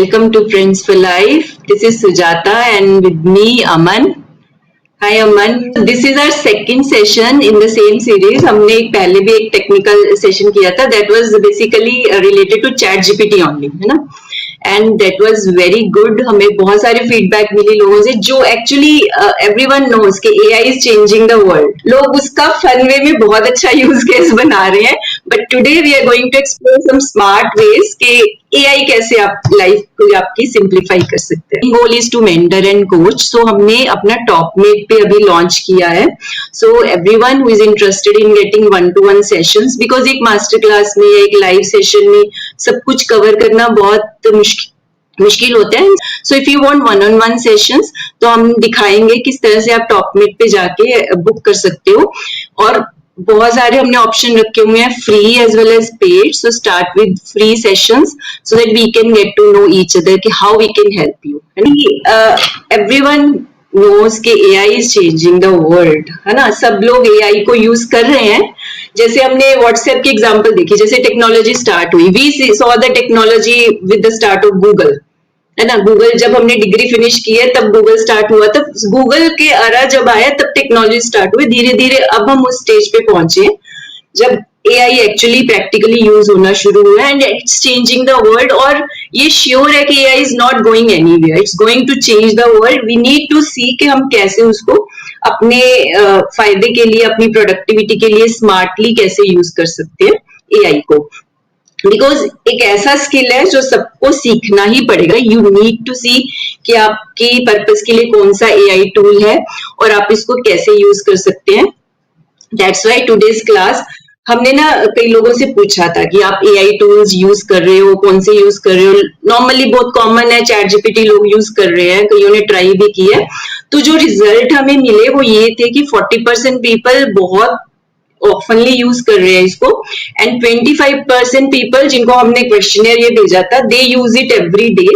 Welcome to Friends for Life. This is Sujata and with me Aman. Hi Aman. This is our second session in the same series. हमने एक पहले भी एक technical session किया था. That was basically related to ChatGPT only, है ना? And that was very good. हमें बहुत सारे फीडबैक मिली लोगों से जो एक्चुअली एवरीवन नोज कि AI is changing the world. लोग उसका फन वे में बहुत अच्छा यूज केस बना रहे हैं. But today we are going to explore some smart ways कि एआई कैसे आप लाइफ को आपकी सिंप्लीफाई कर सकते हैं. Goal is to mentor and coach. So हमने अपना टॉपमेट पे अभी लॉन्च किया है. So everyone who is interested in getting 1-to-1 sessions, because एक मास्टर क्लास में एक लाइव सेशन में सब कुछ कवर करना बहुत मुश्किल होता है. So if you want 1-on-1 sessions तो हम दिखाएंगे किस तरह से आप टॉपमेट पे जाके बुक कर सकते हो. और बहुत सारे हमने ऑप्शन रखे हुए हैं, free as well as paid. So start with free sessions so that we can get to know each other कि how we can help you. Everyone knows के AI is changing the world, है ना. सब लोग AI को use कर रहे हैं. जैसे हमने व्हाट्सएप की एग्जांपल देखी, जैसे टेक्नोलॉजी स्टार्ट हुई, we saw the technology with the start of Google, है ना. गूगल जब हमने डिग्री फिनिश की है तब गूगल स्टार्ट हुआ. तब गूगल के एरा जब आया तब टेक्नोलॉजी स्टार्ट हुई. धीरे धीरे अब हम उस स्टेज पे पहुंचे जब एआई एक्चुअली प्रैक्टिकली यूज होना शुरू हुआ and it's changing the world. और ये श्योर है कि AI is not going anywhere, it's going to change the world. We need to see कि हम कैसे उसको अपने फायदे के लिए, अपनी प्रोडक्टिविटी के लिए स्मार्टली कैसे यूज कर सकते हैं एआई को. बिकॉज एक ऐसा स्किल है जो सबको सीखना ही पड़ेगा. यू नीड टू सी कि आपकी पर्पस के लिए कौन सा एआई टूल है और आप इसको कैसे यूज कर सकते हैं. दैट्स वाई टुडेज क्लास हमने ना कई लोगों से पूछा था कि आप एआई टूल्स यूज कर रहे हो, कौन से यूज कर रहे हो. नॉर्मली बहुत कॉमन है, चैट जीपीटी लोग यूज कर रहे हैं, कईयों ने ट्राई भी की है. तो जो रिजल्ट हमें मिले वो ये थे कि 40% पीपल बहुत ऑफनली यूज कर रहे हैं इसको एंड 25% पीपल जिनको हमने क्वेश्चनियर ये भेजा था they use it every day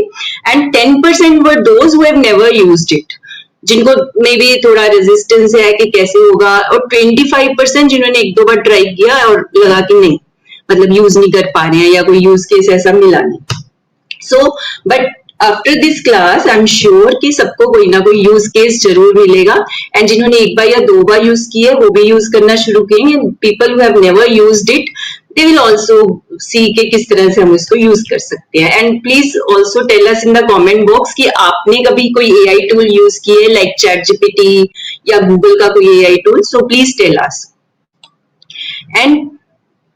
and 10% were those who have never used it, जिनको मे बी थोड़ा रेजिस्टेंस है कि कैसे होगा. और 25% जिन्होंने एक दो बार ट्राई किया और लगा कि नहीं, मतलब यूज नहीं कर पा रहे हैं या कोई यूज केस ऐसा मिला नहीं. So but after this class I am sure कि सबको कोई ना कोई यूज केस जरूर मिलेगा. एंड जिन्होंने एक बार या दो बार यूज किया वो भी यूज करना शुरू करेंगे. People who have never used it they will also सी के किस तरह से हम इसको यूज कर सकते हैं. And please also tell us in the comment box कि आपने कभी कोई एआई टूल यूज किए लाइक चैट जीपीटी या गूगल का कोई AI tool. So please tell us. And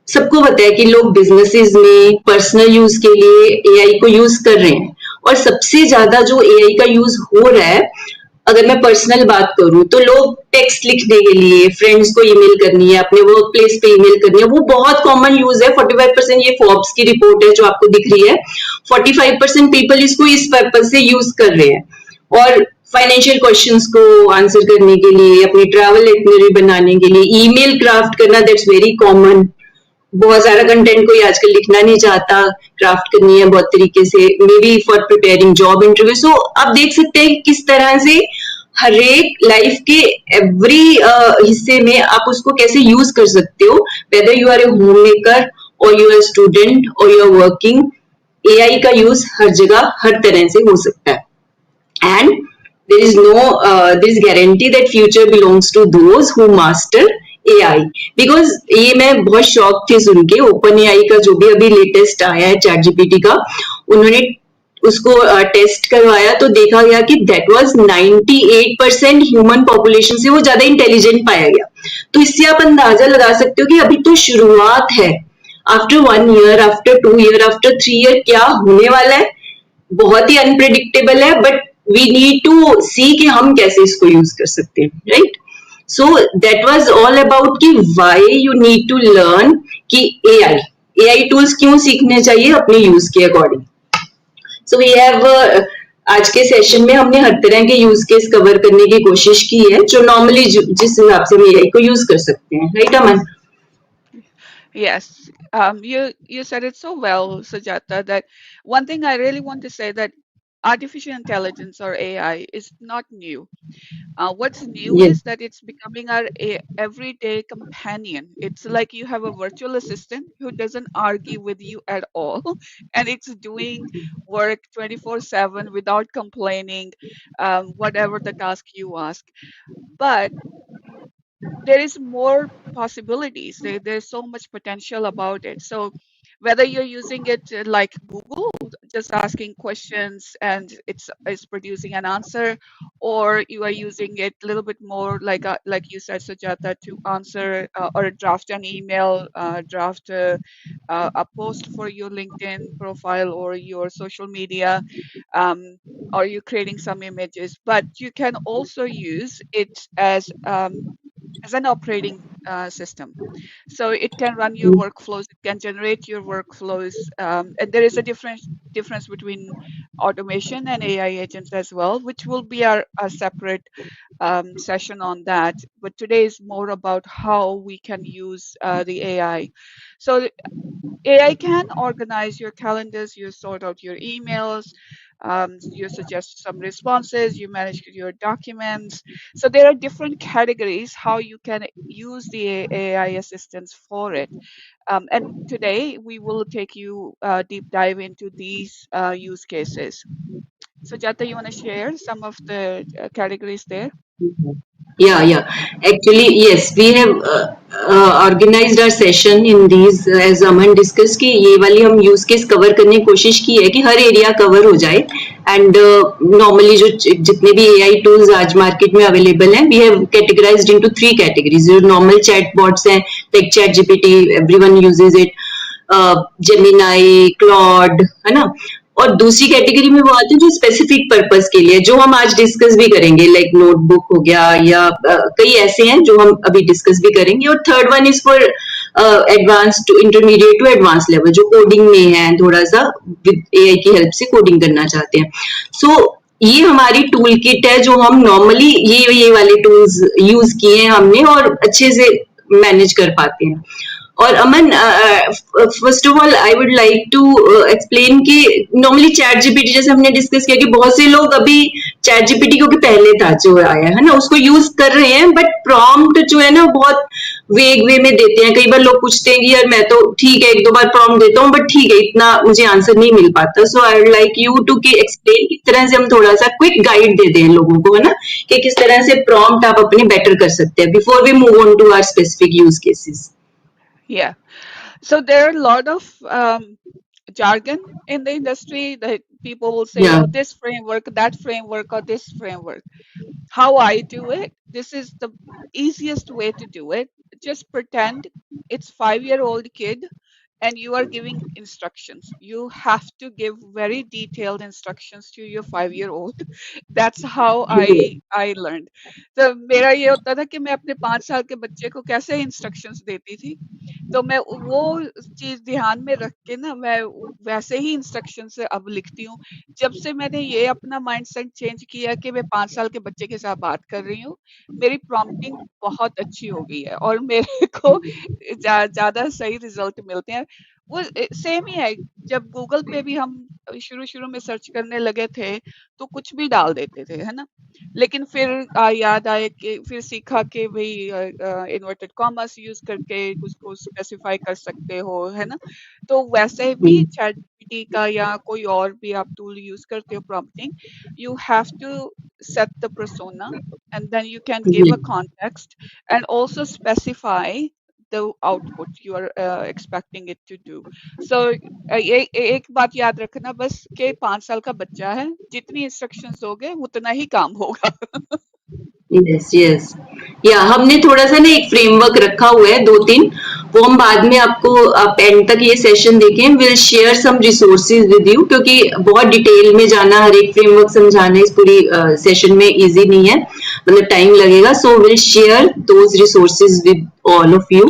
सबको पता है कि लोग बिजनेसेस में पर्सनल यूज के लिए एआई को यूज कर रहे हैं. और सबसे ज्यादा जो एआई का यूज हो रहा है, अगर मैं पर्सनल बात करूं तो लोग टेक्स्ट लिखने के लिए, फ्रेंड्स को ईमेल करनी है, अपने वर्क प्लेस पे ईमेल करनी है, वो बहुत कॉमन यूज है. 45% ये फोर्ब्स की रिपोर्ट है जो आपको दिख रही है. 45% पीपल इसको इस पर्पज से यूज कर रहे हैं. और फाइनेंशियल क्वेश्चंस को आंसर करने के लिए, अपनी ट्रैवल इटनरी बनाने के लिए, ईमेल क्राफ्ट करना, दैट्स वेरी कॉमन. बहुत सारा कंटेंट कोई आजकल लिखना नहीं चाहता, क्राफ्ट करनी है बहुत तरीके से, maybe for preparing job interview. So आप देख सकते हैं किस तरह से हर एक लाइफ के एवरी हिस्से में आप उसको कैसे यूज कर सकते हो. Whether you are a home maker और यू आर स्टूडेंट और यू आर वर्किंग, एआई का यूज हर जगह हर तरह से हो सकता है. And there is no there is guarantee that future belongs to those who master AI. Because ये मैं बहुत शॉक थी सुन के. ओपन एआई का जो भी अभी लेटेस्ट आया है चैट जीपीटी का, उन्होंने उसको टेस्ट करवाया तो देखा गया कि दैट वाज 98% ह्यूमन पॉपुलेशन से वो ज्यादा इंटेलिजेंट पाया गया. तो इससे आप अंदाजा लगा सकते हो कि अभी तो शुरुआत है. After 1 year, after 2 year, after 3 year क्या होने वाला है बहुत ही अनप्रिडिक्टेबल है. But we need to see कि हम कैसे इसको यूज कर सकते हैं, right. So that was all about कि why you need to learn कि एआई टूल्स क्यों सीखने चाहिए अपने यूज के अकॉर्डिंग. सो वी हैव आज के सेशन में हमने हर तरह के यूज केस कवर करने की कोशिश की है जो नॉर्मली जिस हिसाब से हम एआई को यूज कर सकते हैं, right Aman. Yes, you said it so well, Sujata, that one thing I really want to say that artificial intelligence or AI is not new. What's new Yes. is that it's becoming our everyday companion. It's like you have a virtual assistant who doesn't argue with you at all, and it's doing work 24/7 without complaining, whatever the task you ask. But there is more possibilities. There's so much potential about it. So whether you're using it like Google, just asking questions and it's producing an answer, or you are using it a little bit more like you said, Sujata, to answer or draft an email, draft a post for your LinkedIn profile or your social media, um, or you're creating some images. But you can also use it as an operating system. So it can run your workflows, it can generate your workflows, and there is a difference between automation and AI agents as well, which will be our separate session on that. But today is more about how we can use the AI. So AI can organize your calendars, you sort out your emails, you suggest some responses, you manage your documents. So there are different categories how you can use the AI assistance for it. And today we will take you deep dive into these use cases. So Jata, you want to share some of the categories there? Yeah, yeah. Actually, yes, we have organized our session in these as Aman discussed कि ये वाली हम use case cover करने की कोशिश की है कि हर area cover हो जाए and normally जो जितने भी AI tools आज market में available हैं we have categorized into three categories. जो normal chatbots हैं like ChatGPT, everyone uses it. Gemini Claude है ना और दूसरी कैटेगरी में वो आते हैं जो स्पेसिफिक पर्पस के लिए जो हम आज डिस्कस भी करेंगे लाइक नोटबुक हो गया या कई ऐसे हैं जो हम अभी डिस्कस भी करेंगे और third one is for advance to intermediate to advance level जो कोडिंग में है थोड़ा सा विद एआई की हेल्प से कोडिंग करना चाहते हैं सो ये हमारी टूल किट है जो हम नॉर्मली ये वाले टूल्स यूज किए हैं हमने और अच्छे से मैनेज कर पाते हैं और Aman first of all I would like to explain कि नॉर्मली चैट जीपीटी जैसे हमने डिस्कस किया कि बहुत से लोग अभी चैट जीपीटी क्योंकि पहले था जो आया है ना उसको यूज कर रहे हैं बट प्रॉम्प्ट जो है ना बहुत वेग वे में देते हैं कई बार लोग पूछते हैं कि यार मैं तो ठीक है एक दो बार प्रॉम्प्ट देता हूँ बट ठीक है इतना मुझे आंसर नहीं मिल पाता so I would like you to के एक्सप्लेन किस तरह से हम थोड़ा सा क्विक गाइड दे दें लोगों को है ना कि किस तरह से प्रॉम्प्ट आप अपने बेटर कर सकते हैं before we move on to our specific use cases Yeah. So there are a lot of jargon in the industry that people will say, Yeah. oh, this framework, that framework, or this framework. How I do it, this is the easiest way to do it. Just pretend it's 5-year-old kid and you are giving instructions. You have to give very detailed instructions to your 5-year-old. That's how I learned. तो मेरा ये होता था कि मैं अपने 5 साल के बच्चे को कैसे इंस्ट्रक्शंस देती थी तो मैं वो चीज ध्यान में रख के ना मैं वैसे ही इंस्ट्रक्शन से अब लिखती हूँ जब से मैंने ये अपना माइंडसेट चेंज किया कि मैं 5 साल के बच्चे के साथ बात कर रही हूँ मेरी प्रॉम्प्टिंग बहुत अच्छी हो गई है और मेरे को ज्यादा सही रिजल्ट मिलते हैं वो सेम ही है जब गूगल पे भी हम शुरू शुरू में सर्च करने लगे थे तो कुछ भी डाल देते थे है ना लेकिन फिर याद आए कि फिर सीखा कि भाई इन्वर्टेड कॉमर्स यूज करके उसको स्पेसिफाई कर सकते हो है ना तो वैसे भी चैट जीपीटी का या कोई और भी आप टूल यूज करते हो prompting you have to set the persona and then you can give a context and also specify the output you are expecting it to do so एक बात याद रखना बस कि 5 साल का बच्चा है जितनी इंस्ट्रक्शंस दोगे उतना ही काम होगा यस यस या हमने थोड़ा सा ना एक फ्रेमवर्क रखा हुआ है दो तीन वो हम बाद में आपको आप एंड तक ये सेशन देखें will share some resources with you क्योंकि बहुत डिटेल में जाना हर एक फ्रेमवर्क समझाना इस पूरी सेशन में इजी नहीं है मतलब टाइम लगेगा so will share those resources with all of you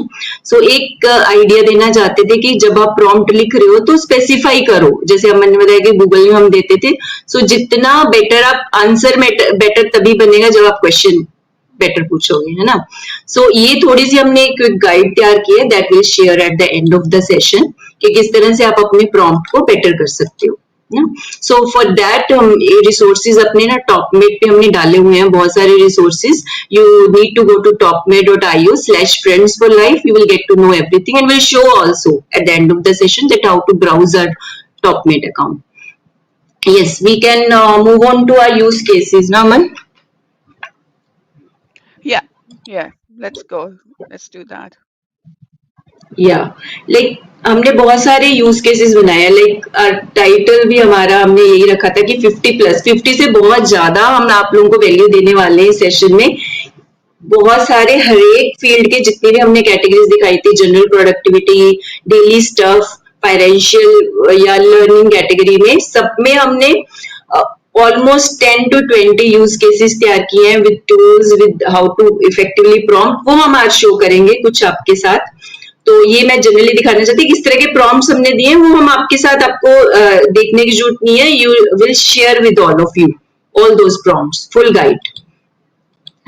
so एक आइडिया देना चाहते थे कि जब आप प्रॉम्प्ट लिख रहे हो तो स्पेसिफाई करो जैसे हमने बताया कि गूगल में हम देते थे सो जितना बेटर आप आंसर बेटर तभी बनेगा जब आप क्वेश्चन बेटर पूछोगे है ना सो ये थोड़ी सी हमने एक गाइड तैयार की है that will share at the end of the session कि किस तरह से आप अपने प्रॉम्प्ट को बेटर कर सकते हो ना. सो फॉर दैट हम ये रिसोर्सेज अपने ना टॉपमेट पे हमने डाले हुए हैं बहुत सारे resources. You need to go to topmate.io/friends for life. You will get to know everything and will show also at the end of the session that how to browse our topmate account. Yes, we can move on to our use cases now, man. Yeah, yeah. Let's go. Let's do that. या like हमने बहुत सारे use cases बनाए. Like title भी हमारा हमने यही रखा था कि 50+, 50 से बहुत ज्यादा हम आप लोगों को वैल्यू देने वाले हैं सेशन में. बहुत सारे हर एक फील्ड के जितने भी हमने कैटेगरीज दिखाई थी, general productivity, daily stuff, financial या लर्निंग कैटेगरी में, सब में हमने ऑलमोस्ट 10 to 20 यूज केसेस तैयार किए हैं with tools, with how to effectively prompt. वो हम आज शो करेंगे कुछ आपके साथ. तो ये मैं जनरली दिखाना चाहती हूँ किस तरह के प्रॉम्प्ट्स हमने दिए हैं, वो हम आपके साथ आपको देखने की जरूरत नहीं है. You will share with all of you all those prompts, full guide,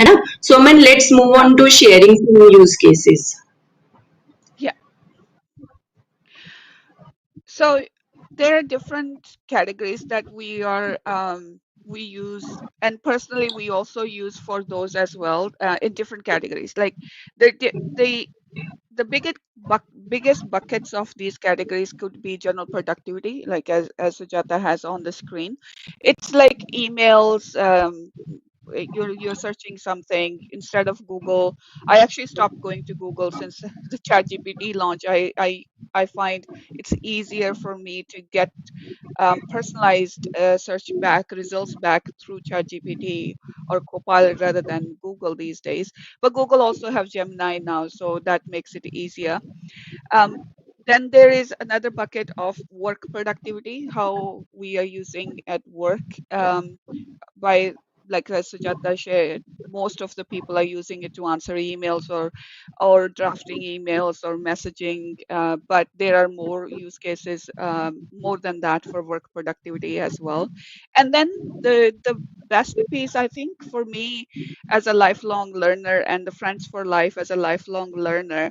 है ना. So man let's move Yeah, on to sharing use cases. yeah. So there are different categories that we use, and personally we also use for those as well, in different categories. Like the biggest buckets of these categories could be general productivity, like as Sujata has on the screen. It's like emails. You're searching something instead of Google. I actually stopped going to Google since the ChatGPT launch. I find it's easier for me to get personalized search back results back through ChatGPT or Copilot rather than Google these days. But Google also have Gemini now, so that makes it easier. Um, then there is another bucket of work productivity, how we are using at work. By like as Sujata shared, most of the people are using it to answer emails or drafting emails or messaging. But there are more use cases, more than that, for work productivity as well. And then the best piece, I think, for me as a lifelong learner and the Friends for Life as a lifelong learner,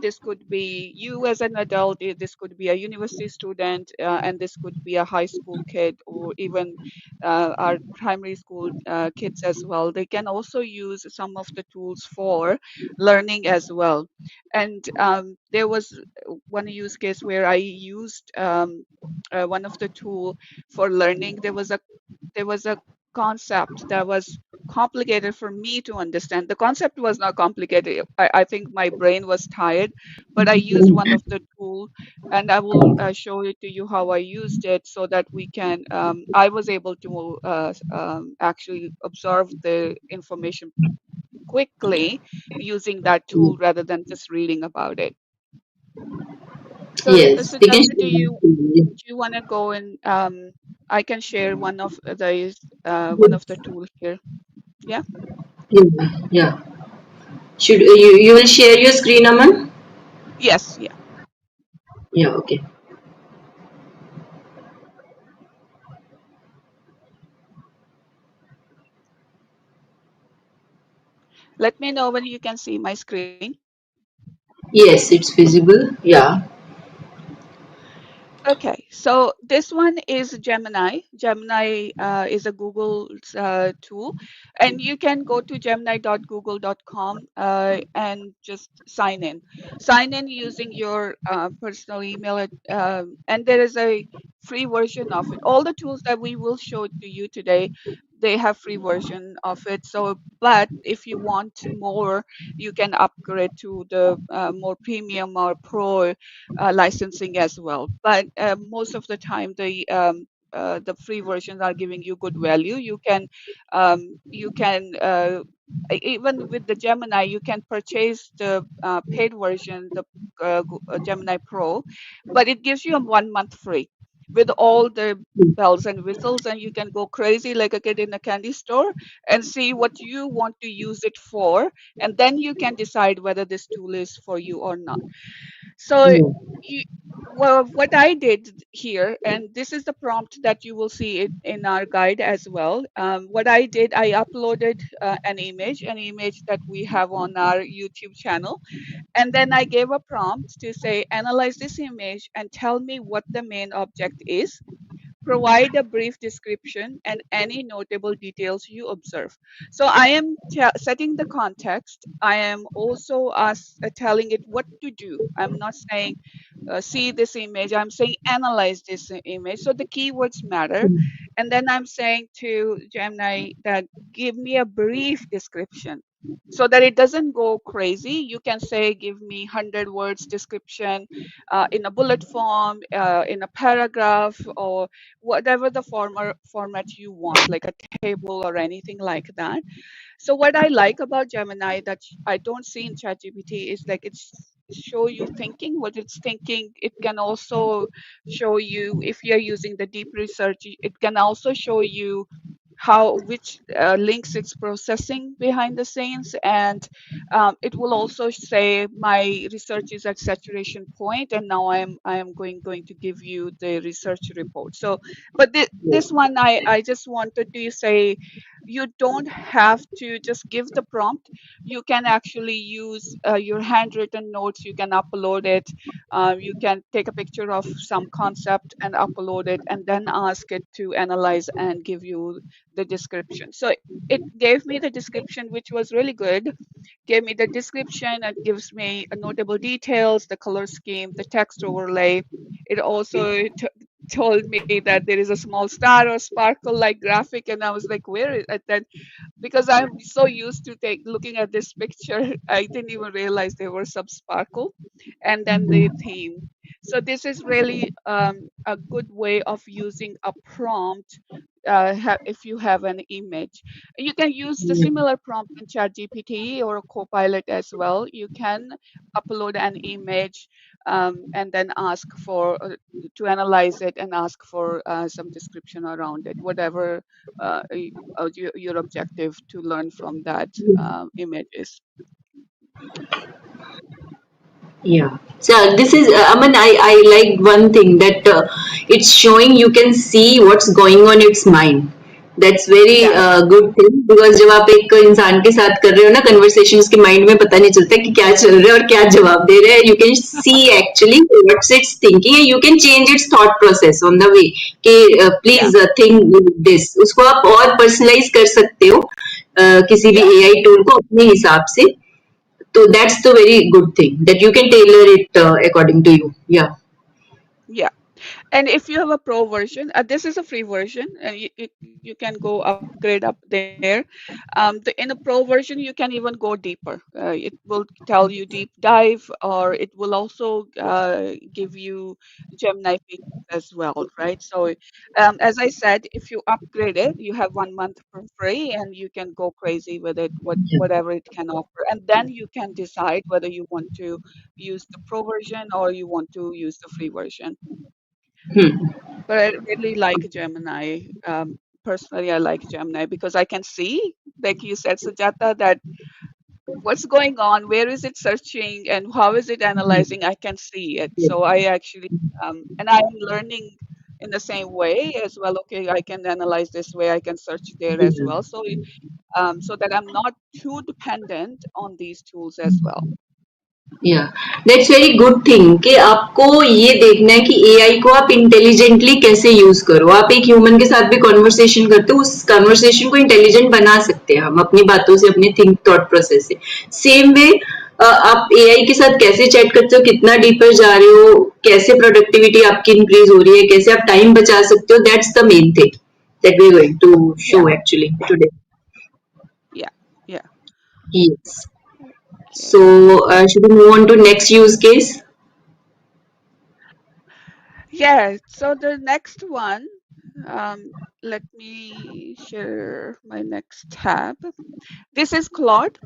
this could be you as an adult, this could be a university student, and this could be a high school kid, or even our primary school kids as well. They can also use some of the tools for learning as well. And there was one use case where I used one of the tool for learning. There was a concept that was complicated for me to understand. The concept was not complicated. I think my brain was tired, but I used one of the tool, and I will show it to you how I used it so that we can. I was able to actually absorb the information quickly using that tool rather than just reading about it. So, Yes, we can Sujata, do you share. do you want to go and I can share one of the tool here. Yeah. Yeah, yeah. Should you will share your screen, Aman? Yes. Yeah. Yeah, okay. Let me know when you can see my screen. Yes, it's visible. Yeah. Okay, so this one is Gemini. Gemini is a Google tool, and you can go to gemini.google.com and just sign in. Sign in using your personal email, and there is a free version of it. All the tools that we will show to you today, they have free version of it. So, but if you want more, you can upgrade to the more premium or pro licensing as well. But most of the time, the free versions are giving you good value. Even with the Gemini, you can purchase the paid version, the Gemini Pro, but it gives you a 1 month free with all the bells and whistles, and you can go crazy like a kid in a candy store and see what you want to use it for, and then you can decide whether this tool is for you or not. So, Yeah. you, well, what I did here, and this is the prompt that you will see it in our guide as well. What I did, I uploaded an image that we have on our YouTube channel, and then I gave a prompt to say, analyze this image and tell me what the main object is. provide a brief description and any notable details you observe. So I am setting the context. I am also telling it what to do. I'm not saying see this image. I'm saying analyze this image. So the keywords matter. And then I'm saying to Gemini that give me a brief description so that it doesn't go crazy. You can say, give me 100 words description in a bullet form, in a paragraph, or whatever the format you want, like a table or anything like that. So what I like about Gemini that I don't see in ChatGPT is like it's show you thinking what it's thinking. It can also show you if you're using the deep research. It can also show you how which links it's processing behind the scenes, and it will also say my research is at saturation point, and now I am going to give you the research report. So but this one I just wanted to say you don't have to just give the prompt. You can actually use your handwritten notes. You can upload it. You can take a picture of some concept and upload it, and then ask it to analyze and give you the description. So it gave me the description, which was really good. Gave me the description. It gives me notable details, the color scheme, the text overlay. It also told me that there is a small star or sparkle like graphic, and I was like, where is it? Then because I'm so used to looking at this picture, I didn't even realize there was some sparkle, and then the theme. So this is really a good way of using a prompt. If you have an image, you can use the similar prompt in ChatGPT or Copilot as well. You can upload an image and then ask for to analyze it and ask for some description around it, whatever your objective to learn from that image is. Yeah. So this is, I like one thing that it's showing you can see what's going on its mind. That's very Yeah, good thing because जब आप एक इंसान के साथ कर रहे हो ना कन्वर्सेशन उसके माइंड में पता नहीं चलता कि क्या चल रहा है और क्या जवाब दे रहा है you can see actually what's it's thinking you can change it's thought process on the way कि yeah, प्लीज थिंक दिस उसको आप और पर्सनलाइज कर सकते हो किसी भी yeah, एआई टूल को अपने हिसाब से so that's the very good thing that you can tailor it according to you. Yeah. yeah. And if you have a pro version, this is a free version, and you can go upgrade up there. In a pro version, you can even go deeper. It will tell you deep dive, or it will also give you Gemini features as well, right? So, as I said, if you upgrade it, you have 1 month for free, and you can go crazy with it, Yeah. whatever it can offer, and then you can decide whether you want to use the pro version or you want to use the free version. Hmm. But I really like Gemini. Personally, I like Gemini because I can see, like you said, Sujata, that what's going on, where is it searching, and how is it analyzing? I can see it. Yeah. So I actually, and I'm learning in the same way as well. Okay, I can analyze this way, I can search there as Yeah. well. So, so that I'm not too dependent on these tools as well. या that's very good thing कि आपको ये देखना है कि AI को आप intelligently कैसे यूज करो आप एक ह्यूमन के साथ भी कॉन्वर्सेशन करते हो उस कॉन्वर्सेशन को इंटेलिजेंट बना सकते हैं हम अपनी बातों से अपने थिंक थॉट प्रोसेस से सेम वे आप एआई के साथ कैसे चैट करते हो कितना डीपर जा रहे हो कैसे प्रोडक्टिविटी आपकी इंक्रीज हो रही है कैसे आप टाइम बचा सकते हो that's the main thing that we're going to show Yeah, actually today. yeah, yeah. Yes. Okay. So, should we move on to next use case? Yeah, so the next one, let me share my next tab. This is Claude.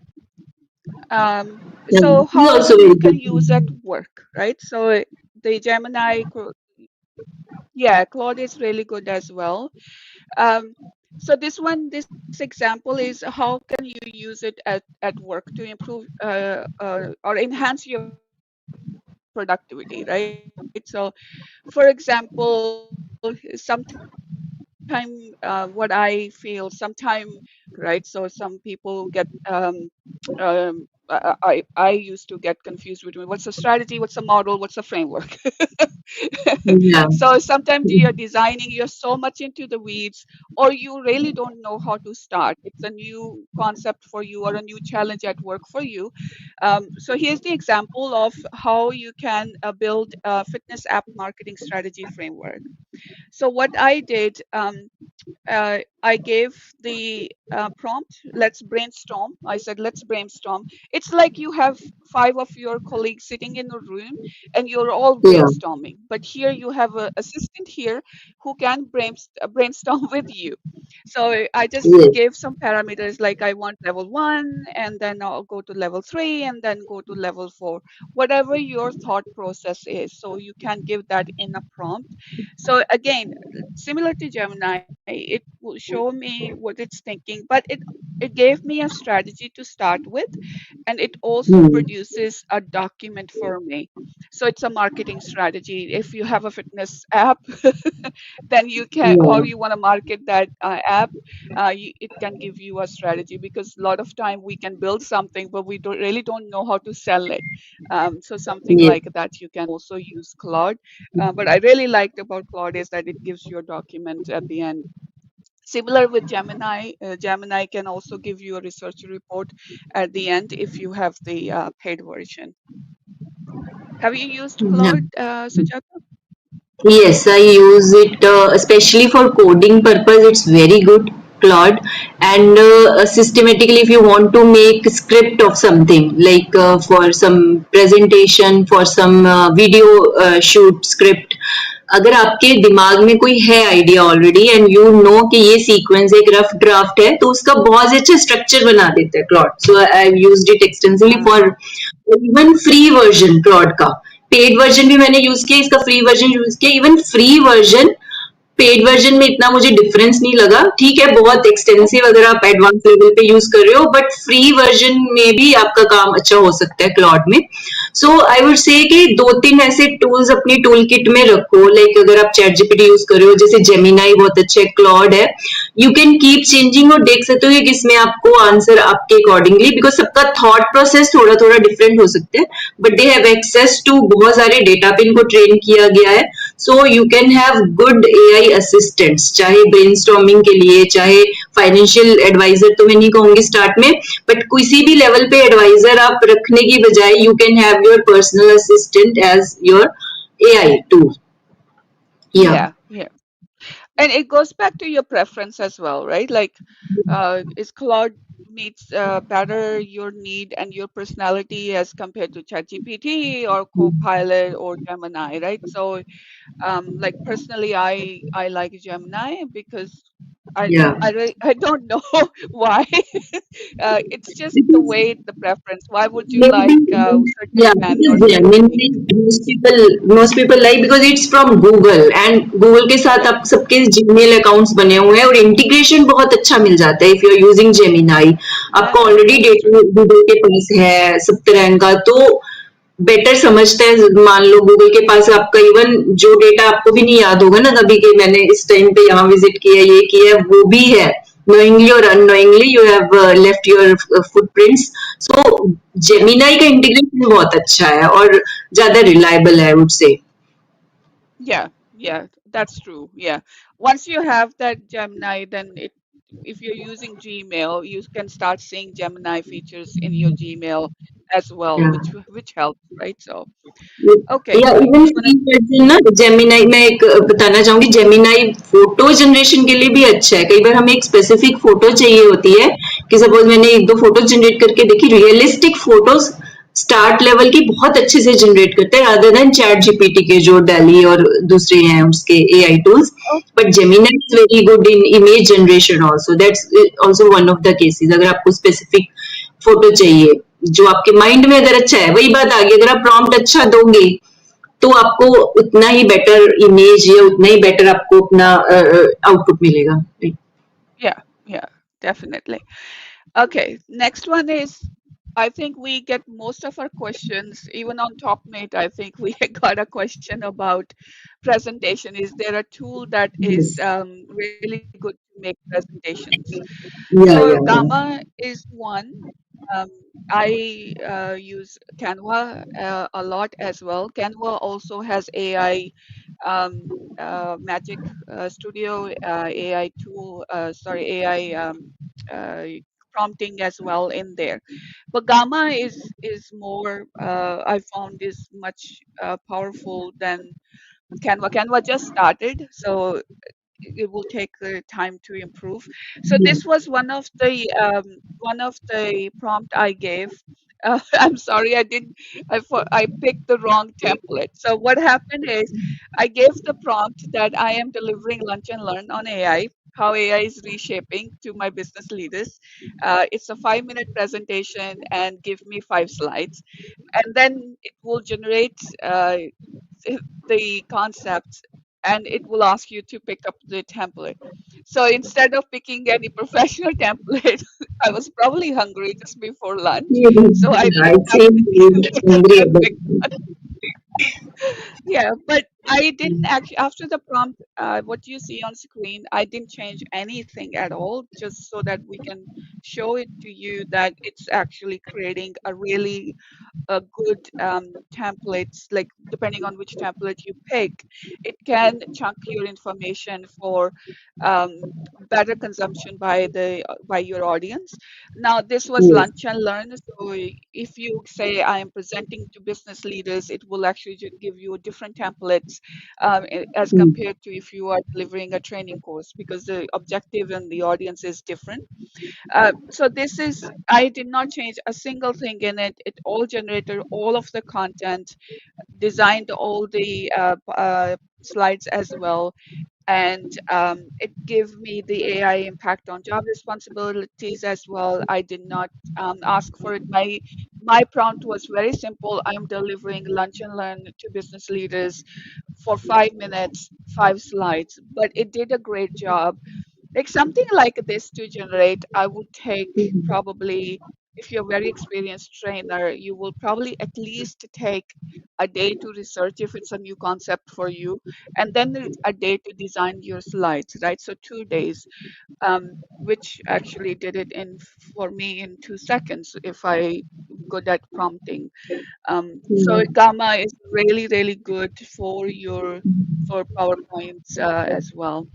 Yeah, So this is how also you very can good. use at work, right? So the Gemini, yeah, Claude is really good as well. Um, so this example is how can you use it at work to improve or enhance your productivity, right? So for example, sometime what I feel sometime right, so some people get I used to get confused between what's a strategy, what's a model, what's a framework. Yeah. So sometimes you're designing, you're so much into the weeds, or you really don't know how to start. It's a new concept for you or a new challenge at work for you. So here's the example of how you can build a fitness app marketing strategy framework. So what I did, I gave the prompt, let's brainstorm. I said, let's brainstorm. It's like you have five of your colleagues sitting in a room and you're all Yeah. brainstorming. But here you have an assistant here who can brainstorm with you. So I just Yes. gave some parameters like I want level one, and then I'll go to level three, and then go to level four, whatever your thought process is. So you can give that in a prompt. So again, similar to Gemini, it will show me what it's thinking, but it gave me a strategy to start with, and it also Hmm. produces a document for me. So it's a marketing strategy. If you have a fitness app, then you can, or Yeah. you want to market that app, it can give you a strategy, because a lot of time we can build something, but we really don't know how to sell it. So something Yes. like that, you can also use Claude. But I really liked about Claude is that it gives you a document at the end. Similar with Gemini, Gemini can also give you a research report at the end if you have the paid version. Have you used Yeah. Claude, Sujata? Yes, I use it especially for coding purpose. It's very good, Claude. And systematically, if you want to make script of something, like for some presentation, for some video shoot script, अगर आपके दिमाग में कोई है idea already and you know कि ये sequence एक rough draft है तो उसका बहुत अच्छा स्ट्रक्चर बना देता है Claude so I used it extensively Uh, for even free version Claude का पेड वर्जन भी मैंने यूज किया इसका फ्री वर्जन यूज किया even free version paid version में इतना मुझे डिफरेंस नहीं लगा ठीक है बहुत एक्सटेंसिव अगर आप एडवांस लेवल पे यूज कर रहे हो बट फ्री वर्जन में भी आपका काम अच्छा हो सकता है क्लॉड में सो आई वुड से कि दो तीन ऐसे टूल्स अपनी टूल किट में रखो लाइक अगर आप चैट जीपीटी यूज कर रहे हो जैसे जेमिनाई बहुत अच्छे क्लॉड है यू कैन कीप चेंजिंग और देख सकते हो कि किसमें आपको आंसर आपके अकॉर्डिंगली बिकॉज सबका थॉट प्रोसेस थोड़ा थोड़ा डिफरेंट हो सकता है but they have access to बहुत सारे डेटा पे इनको ट्रेन किया गया है so you can have good AI assistants चाहे ब्रेनस्टॉर्मिंग के लिए चाहे फाइनेंशियल एडवाइजर तो मैं नहीं कहूंगी स्टार्ट में बट किसी भी लेवल पे एडवाइजर आप रखने की बजाय you can have your personal assistant as your AI tool या yeah, yeah. And it goes back to your preference as well, right? Like, is Claude meets better your need and your personality as compared to ChatGPT or Copilot or Gemini, right? So, like personally, I like Gemini because या I don't know why. It's just the way, the preference. Why would you Maybe, like certain yeah, pen or because certain ink? genuinely most people like because it's from Google and Google के साथ Yeah, आप सबके Gmail accounts बने हुए हैं और integration बहुत अच्छा मिल जाता है if you're using Gemini आपका yeah, already that's true. Data Google के पास है सब तरह का तो बेटर समझता है मान लो गूगल के पास आपका इवन जो डेटा आपको भी नहीं याद होगा ना कभी कि मैंने इस टाइम पे यहाँ विजिट किया ये किया वो भी है knowingly or unknowingly you have left your footprints so Gemini का इंटीग्रेशन बहुत अच्छा है और ज्यादा रिलायबल है I would say Yeah, yeah, that's true. Yeah. Once you have that Gemini, then if you're using Gmail, you can start seeing Gemini features in your Gmail as well, which helps, right? So, okay, या you even you free wanna version ना Gemini मैं एक बताना चाहूंगी Gemini photo generation के लिए भी अच्छा है कई बार हमें एक स्पेसिफिक फोटो चाहिए होती है कि सपोज मैंने एक दो फोटो जनरेट करके देखी रियलिस्टिक फोटोज स्टार्ट लेवल की बहुत अच्छे से जनरेट करते हैं रादर देन चैट जीपीटी के जो डेली और दूसरे हैं उसके AI tools okay, but Gemini is very good in image generation also that's also one of the cases अगर आपको स्पेसिफिक फोटो चाहिए जो आपके माइंड में अगर अच्छा है वही बात आ गई अगर आप प्रॉम्प्ट अच्छा दोगे तो आपको उतना ही बेटर इमेज या उतना ही बेटर आपको अपना आउटपुट मिलेगा yeah, yeah, definitely. Okay, next one is, I think we get most of our questions, even on TopMate, I think we got a question about presentation. Is there a tool that is yes really good to make presentations? yeah So yeah yeah Gamma is one. Um, I use Canva a lot as well. Canva also has AI Magic Studio, AI tool, sorry, AI uh, prompting as well in there. But Gamma is more, I found is much powerful than Canva. Canva just started, so it will take time to improve. So Yeah. this was one of the prompt I gave. I'm sorry, I picked the wrong template. So what happened is I gave the prompt that I am delivering lunch and learn on AI, how AI is reshaping to my business leaders. It's a 5-minute presentation and give me 5 slides, and then it will generate the concepts, and it will ask you to pick up the template. So instead of picking any professional template, I was probably hungry just before lunch, Yeah, so I I picked up seem hungry I about picked, yeah, but I didn't actually, after the prompt, what you see on screen, I didn't change anything at all, just so that we can show it to you that it's actually creating a really good templates, like depending on which template you pick, it can chunk your information for better consumption by the by your audience. Now this was yes. lunch and learn, so if you say I am presenting to business leaders, it will actually give you different templates as Mm, compared to if you are delivering a training course, because the objective and the audience is different. So this is, I did not change a single thing in it. It all generated all of the content, designed all the slides as well, and it gave me the AI impact on job responsibilities as well. I did not ask for it. My prompt was very simple. I'm delivering lunch and learn to business leaders for 5 minutes, 5 slides, but it did a great job. Like something like this to generate, I would take mm, probably, if you're a very experienced trainer, you will probably at least take a day to research if it's a new concept for you, and then a day to design your slides, right? So 2 days, which actually did it in for me in 2 seconds if I good at prompting. So yeah. Gamma is really, really good for your for PowerPoints as well.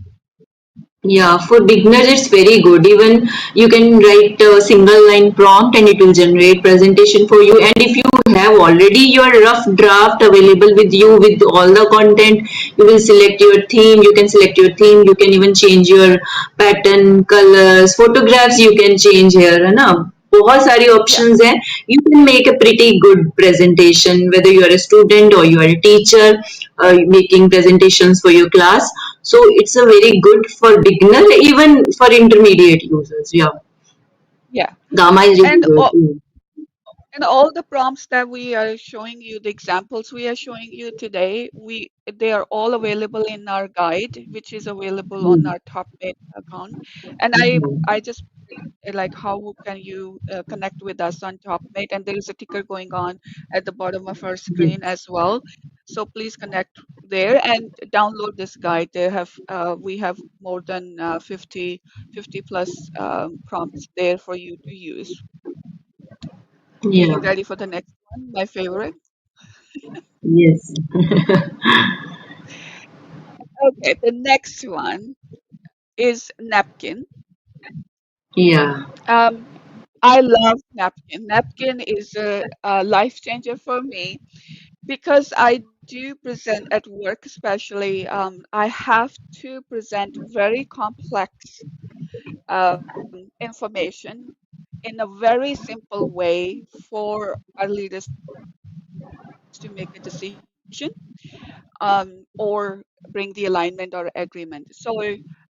Yeah, for beginners it's very good. Even you can write a single line prompt and it will generate presentation for you. And if you have already your rough draft available with you with all the content, you will select your theme. You can select your theme. You can even change your pattern, colors, photographs. You can change here, है ना? बहुत सारी Yeah, options हैं. You can make a pretty good presentation whether you are a student or you are a teacher making presentations for your class. So it's a very good for beginner, even for intermediate users. Yeah, yeah. Gamma is really And good. all the prompts that we are showing you, the examples we are showing you today, they are all available in our guide, which is available on Mm, our TopMate account. And mm, I just like, how can you connect with us on TopMate? And there is a ticker going on at the bottom of our yeah, screen as well. So please connect there and download this guide. We have more than 50 plus prompts there for you to use. Are yeah, you ready for the next one? My favorite. yes, Okay, the next one is napkin. yeah. Um, I love napkin. Napkin is a life changer for me because I do present at work, especially. I have to present very complex information in a very simple way for our leaders to make a decision or bring the alignment or agreement. So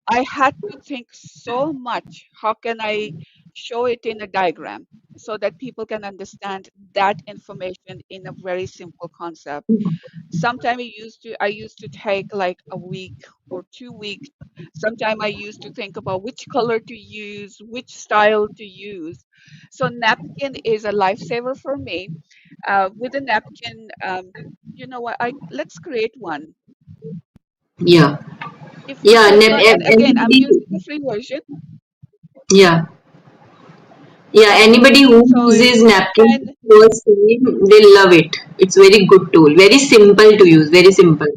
I had to think so much. How can I show it in a diagram so that people can understand that information in a very simple concept? Sometimes I used to take like a week or 2 weeks. Sometimes I used to think about which color to use, which style to use. So napkin is a lifesaver for me. With a napkin, you know what? I let's create one. Yeah, If yeah. you're not, and again, I'm Everybody, using the free version. yeah. Yeah, anybody who So uses you napkin can, first time, they love it. It's very good tool. Very simple to use. Very simple.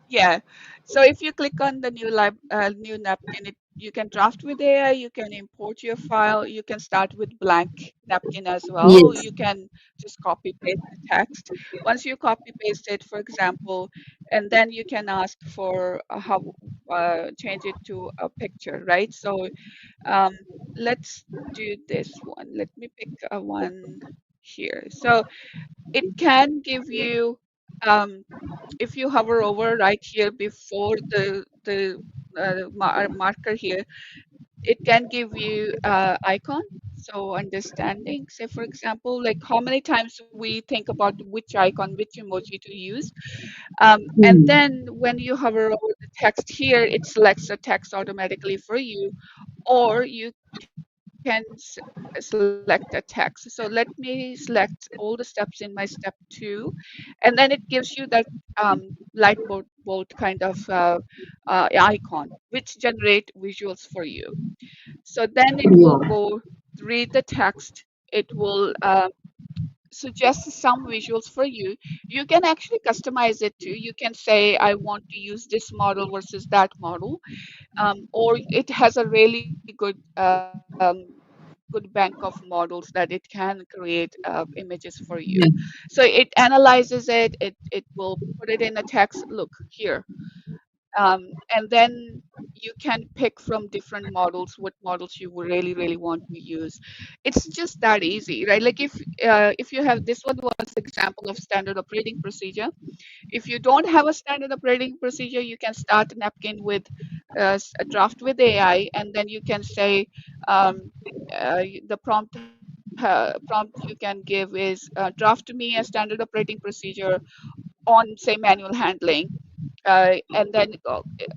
yeah. So if you click on the new napkin, you can draft with AI, you can import your file, you can start with blank napkin as well. Yes. You can just copy paste the text. Once you copy paste it, for example, and then you can ask for how change it to a picture, right? So um, let's do this one. Let me pick a one here. So it can give you um, if you hover over right here before the marker here, it can give you icon. So understanding, say for example, like how many times we think about which icon, which emoji to use. And Hmm. then when you hover over the text here, it selects the text automatically for you, or you can select a text. So let me select all the steps in my step 2, and then it gives you that light bolt kind of icon, which generate visuals for you. So then it will Yeah. go read the text. It will suggest some visuals for you. You can actually customize it too. You can say, I want to use this model versus that model, or it has a really good bank of models that it can create images for you. Yeah. So it analyzes it. It will put it in a text. Look here, and then you can pick from different models what models you would really want to use. It's just that easy, right? Like if you have, this one was example of standard operating procedure. If you don't have a standard operating procedure, you can start napkin with a draft with AI, and then you can say um, the prompt you can give is draft me a standard operating procedure on, say, manual handling, and then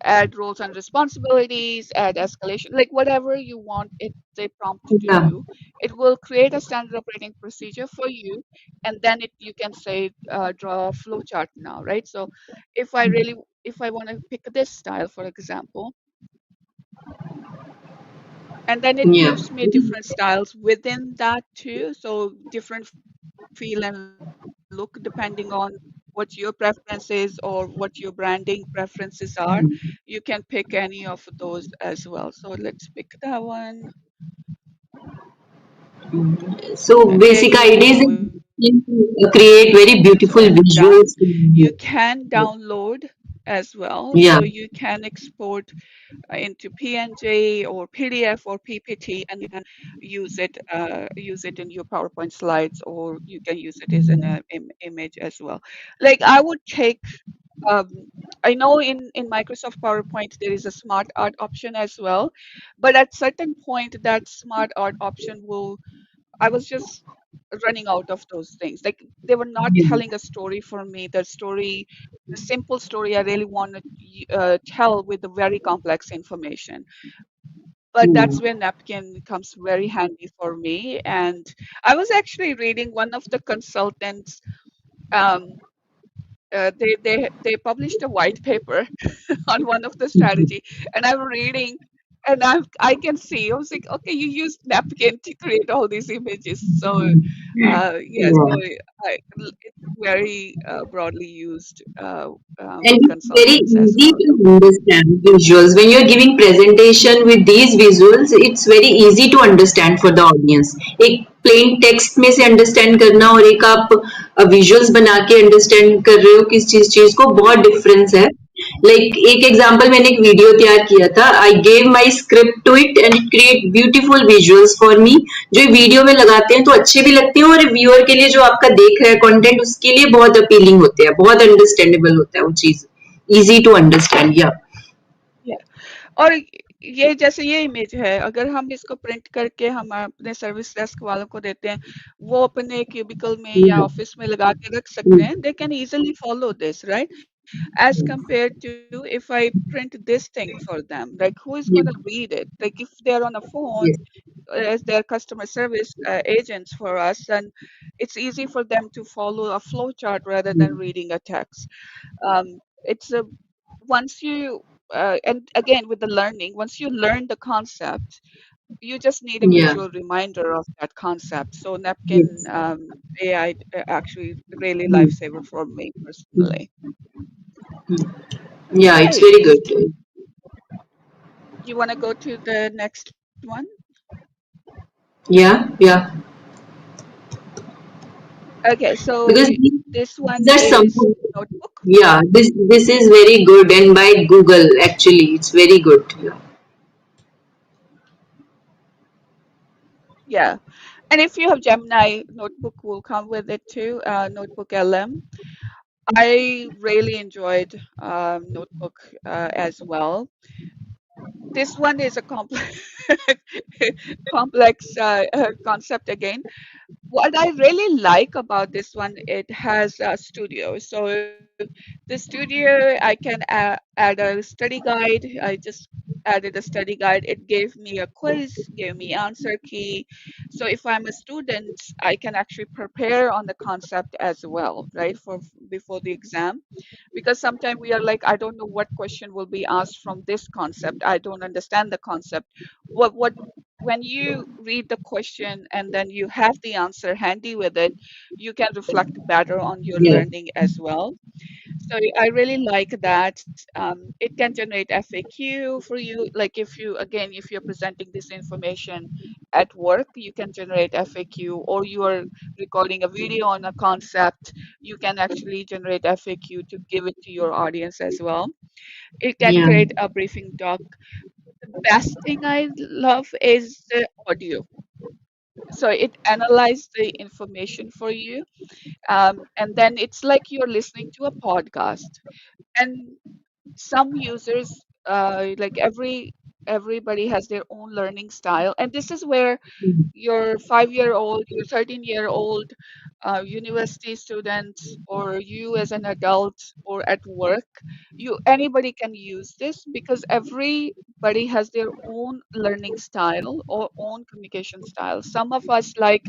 add roles and responsibilities, add escalation, like whatever you want it the prompt to Yeah. do. It will create a standard operating procedure for you, and then you can say draw a flow chart now, right? So if I want to pick this style, for example, and then it Yeah. gives me different styles within that too. So different feel and look depending on what your preferences or what your branding preferences are. You can pick any of those as well. So let's pick that one. So There basic you ideas go. is create very So beautiful I'm done. visuals. You can download as well. Yeah. So you can export into PNG or PDF or PPT, and you can use it in your PowerPoint slides, or you can use it as an image as well. Like I would take I know in Microsoft PowerPoint there is a smart art option as well, but at certain point that smart art option will, I was just running out of those things. Like they were not Yeah. telling a story for me. The simple story I really want to tell with the very complex information. But Yeah. that's where napkin comes very handy for me. And I was actually reading one of the consultants. Um, they published a white paper on one of the strategy, and I'm reading, and I can see. I was like, okay, you used napkin to create all these images. So, yeah, Yeah. so it's very broadly used And with it's very consultants as easy well. to understand visuals. When you're giving presentation with these visuals, it's very easy to understand for the audience. एक plain text में से understand करना और एक आप visuals बना के understand कर रहे हो किस चीज को बहुत difference है. Like एक example मैंने एक video तैयार किया था. I gave my script to it and it create beautiful visuals for me. जो वीडियो में लगाते हैं तो अच्छे भी लगते हैं और व्यूअर के लिए जो आपका देख रहा है कंटेंट उसके लिए बहुत अपीलिंग होते हैं बहुत अंडरस्टैंडेबल होता है वो चीज इजी टू अंडरस्टैंड या Yeah. और ये जैसे ये इमेज है, अगर हम इसको प्रिंट करके हम अपने सर्विस डेस्क वालों को देते हैं, वो अपने क्यूबिकल में या ऑफिस में लगा के रख सकते हैं. They can easily follow this, right? As compared to if I print this thing for them, like who is going to read it? Like if they're on a phone as their customer service agents for us, then it's easy for them to follow a flow chart rather than reading a text. It's a once you and again with the learning, once you learn the concept, You just need a Yeah. visual reminder of that concept. So Napkin Yes. AI actually really Mm. lifesaver for me Mm. personally. Mm. Yeah, it's Right. very good. You want to go to the next one? Yeah, yeah. Okay, so Because this one these are is something. notebook. Yeah, this is very good, and by Google actually, it's very good. Yeah. Yeah. And if you have Gemini, notebook will come with it too, Notebook LM. I really enjoyed Notebook as well. This one is a complex complex concept again. What I really like about this one, it has a studio. So the studio, I can add a study guide. I just added a study guide. It gave me a quiz, gave me answer key. So if I'm a student, I can actually prepare on the concept as well, right? For before the exam, because sometimes we are like, I don't know what question will be asked from this concept. I don't understand the concept. What when you read the question and then you have the answer handy with it, you can reflect better on your Yeah. learning as well. So I really like that. It can generate FAQ for you. Like if you, again, if you're presenting this information at work, you can generate FAQ, or you are recording a video on a concept, you can actually generate FAQ to give it to your audience as well. It can Yeah. create a briefing doc. The best thing I love is the audio. So it analyzes the information for you, and then it's like you're listening to a podcast. And some users, like everybody has their own learning style, and this is where Mm. your 5-year old, your 13-year-old university student, or you as an adult or at work, you anybody can use this, because everybody has their own learning style or own communication style. Some of us like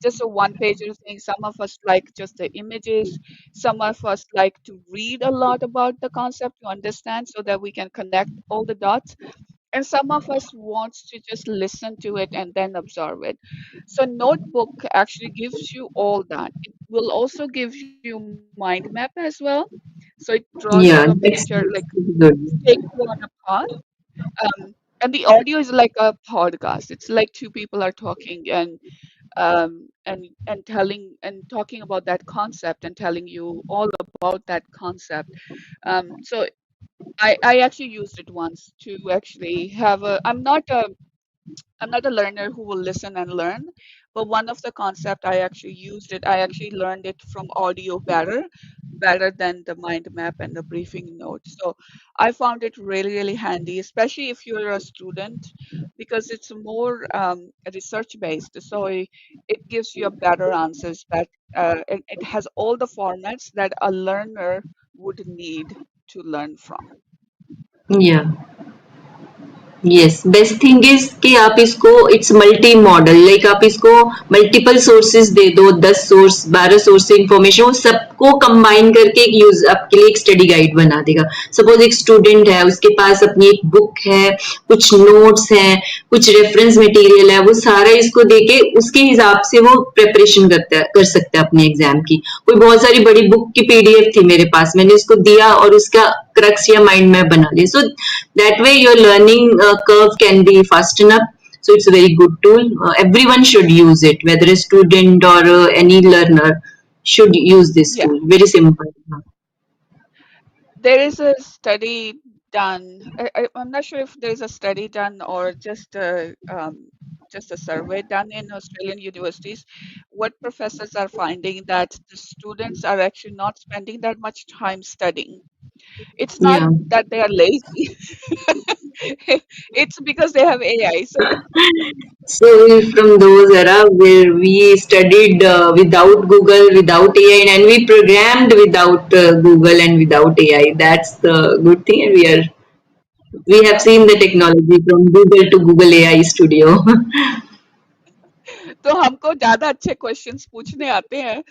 just a one pager thing, some of us like just the images, some of us like to read a lot about the concept to understand so that we can connect all the dots, and some of us wants to just listen to it and then absorb it. So notebook actually gives you all that. It will also give you mind map as well. So it draws you a Yeah, picture, like that's good. take you on a path. And the audio is like a podcast. It's like two people are talking, and telling and talking about that concept and telling you all about that concept. So I actually used it once to actually have a. I'm not a learner who will listen and learn, but one of the concept I actually used it. I actually learned it from audio better than the mind map and the briefing notes. So I found it really, really handy, especially if you're a student, because it's more research based. So it gives you a better answers that it has all the formats that a learner would need to learn from. Yeah. Yes best thing is कि आप इसको it's multi modal like आप इसको multiple sources दे दो 10 source 12 source से information वो सबको combine करके एक यूज आपके लिए एक स्टडी गाइड बना देगा सपोज एक स्टूडेंट है उसके पास अपनी एक बुक है कुछ नोट्स हैं कुछ रेफरेंस मटेरियल है वो सारा इसको देके उसके हिसाब से वो प्रिपरेशन करता है कर सकता है अपने एग्जाम की कोई बहुत सारी बड़ी बुक की पीडीएफ थी मेरे पास मैंने इसको दिया और उसका क्रक्स या माइंड मैप बना लिया सो that way your learning curve can be fast enough so it's a very good tool everyone should use it whether a student or any learner should use this Yeah. tool very simple. There is a study done. I'm not sure if there's a study done or just a survey done in Australian universities. What professors are finding that the students are actually not spending that much time studying. It's not Yeah, that they are lazy. It's because they have AI. So so from those era where we studied without Google without AI and we programmed without Google and without AI that's the good thing and we have yeah. seen the technology from Google to Google AI Studio. तो हमको ज़्यादा अच्छे questions पूछने आते हैं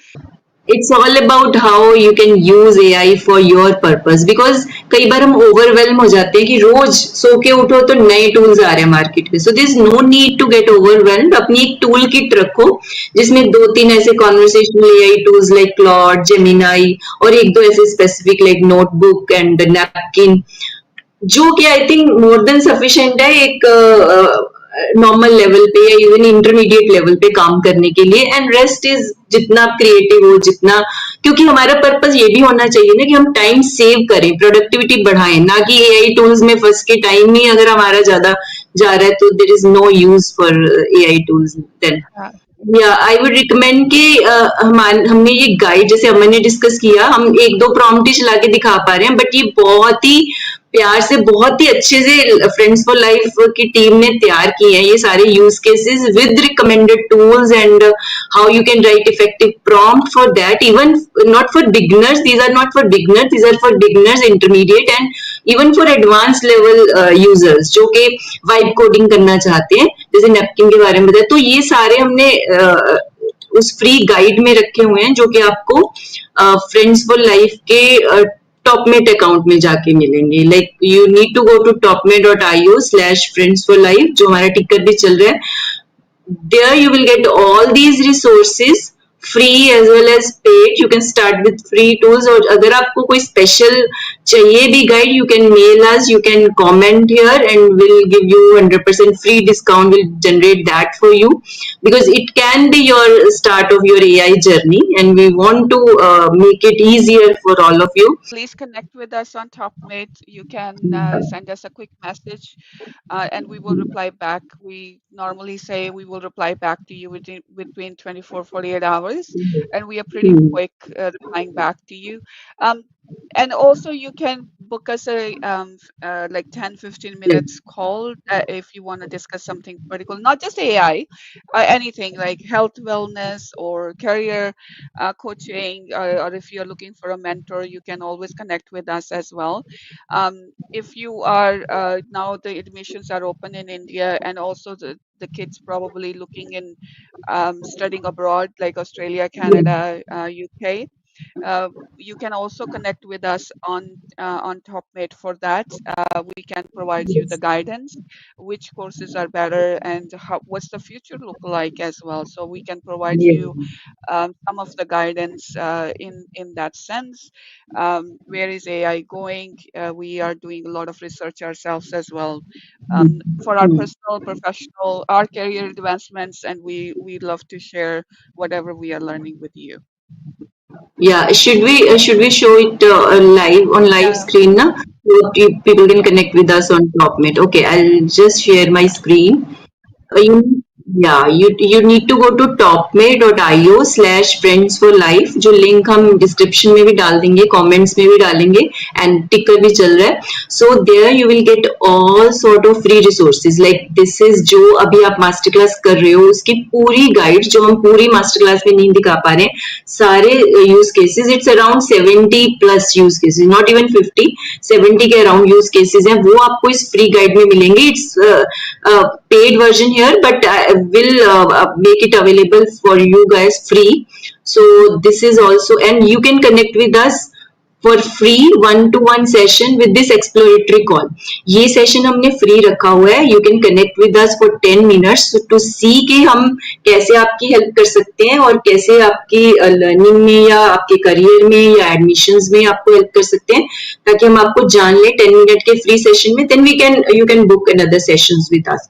it's all about how you can use AI for your purpose, because कई बार हम overwhelm हो जाते हैं कि रोज सो के उठो तो नए टूल्स आ रहे हैं मार्केट में. So this no need to get overwhelmed. अपनी एक टूल किट रखो जिसमें दो तीन ऐसे conversational AI tools like Claude, Gemini, और एक दो ऐसे specific like notebook and napkin, जो कि I think more than sufficient है एक नॉर्मल लेवल पे या इवन इंटरमीडिएट लेवल पे काम करने के लिए. एंड रेस्ट इज जितना आप क्रिएटिव हो, जितना, क्योंकि हमारा पर्पस ये भी होना चाहिए ना कि हम टाइम सेव करें, प्रोडक्टिविटी बढ़ाएं, ना कि AI टूल्स में फंस के टाइम ही अगर हमारा ज्यादा जा रहा है तो there is no use for AI tools then. हाँ, या आई वुड रिकमेंड कि हमने ये गाइड जैसे अमन ने डिस्कस किया, हम एक दो प्रॉम्प्ट ही चला के दिखा पा रहे हैं, बट ये बहुत ही प्यार से, बहुत ही अच्छे से फ्रेंड्स फॉर लाइफ की टीम ने तैयार किए हैं ये सारे use cases with recommended tools and how you can write effective prompt for that. Even not for beginners, these are not for beginners, these are for beginners, intermediate and even for advance level users जो कि vibe coding करना चाहते हैं, जैसे napkin के बारे में बताया. तो ये सारे हमने उस फ्री गाइड में रखे हुए हैं जो कि आपको फ्रेंड्स फॉर लाइफ के टॉपमेट अकाउंट में जाके मिलेंगे. Like you need to go to topmate.io/friends4life, जो हमारा टिकर भी चल रहा है. There you will get all these resources free as well as paid. You can start with free tools, और अगर आपको कोई स्पेशल चाहिए भी guide, you can mail us, you can comment here and we'll give you 100% free discount. We'll generate that for you because it can be your start of your AI journey and we want to make it easier for all of you. please connect with us on TopMate. You can send us a quick message and we will reply back. We normally say we will reply back to you within between 24 48 hours, and we are pretty Hmm. quick replying back to you. Um, and also you can book us a like 10-15 minutes call if you want to discuss something particular, not just AI, anything like health, wellness, or career coaching, or if you're looking for a mentor, you can always connect with us as well. If you are now the admissions are open in India, and also the kids probably looking in studying abroad like Australia, Canada, UK, you can also connect with us on TopMate for that. We can provide you the guidance, which courses are better, and what's the future look like as well. So we can provide Yes. you some of the guidance in that sense. Where is AI going? We are doing a lot of research ourselves as well, for our Hmm. personal, professional, our career advancements, and we love to share whatever we are learning with you. Yeah, should we show it live on live Yeah, screen na? So people can yeah. connect with us on TopMate. Okay, I'll just share my screen. You, yeah, you need to go to topmate.io/friends4life, जो link हम description में भी डाल देंगे, comments में भी डालेंगे, and टिकर भी चल रहा है. So there you will get all sort of free resources. Like this is जो अभी आप मास्टर क्लास कर रहे हो उसकी पूरी गाइड जो हम पूरी मास्टर क्लास में नहीं दिखा पा रहे, सारे use cases, it's around 70+ use cases, not even 50, 70 के अराउंड यूज केसेस हैं, वो आपको इस फ्री गाइड में मिलेंगे. It's paid version here, but I will make it available for you guys free. So this is also, and you can connect with us for free one-to-one session with this exploratory call. ये session हमने free रखा हुआ है. You can connect with us for 10 minutes to see कि हम कैसे आपकी help कर सकते हैं और कैसे आपकी लर्निंग में या आपके करियर में या एडमिशंस में आपको हेल्प कर सकते हैं, ताकि हम आपको जान लें 10 मिनट के फ्री सेशन में. Then we can you can book another sessions with us.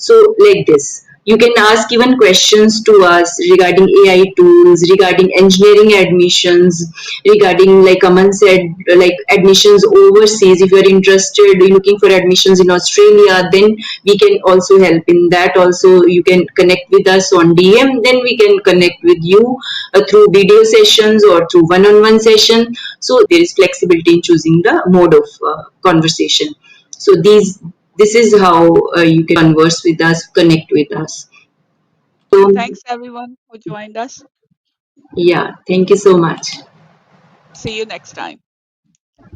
So like this, you can ask even questions to us regarding AI tools, regarding engineering admissions, regarding, like Aman said, like admissions overseas. If you're interested, you're looking for admissions in Australia, then we can also help in that. Also, you can connect with us on DM, then we can connect with you through video sessions or through one-on-one session. So there is flexibility in choosing the mode of conversation. So this is how you can converse with us, connect with us. So Thanks everyone who joined us. yeah, thank you so much. See you next time.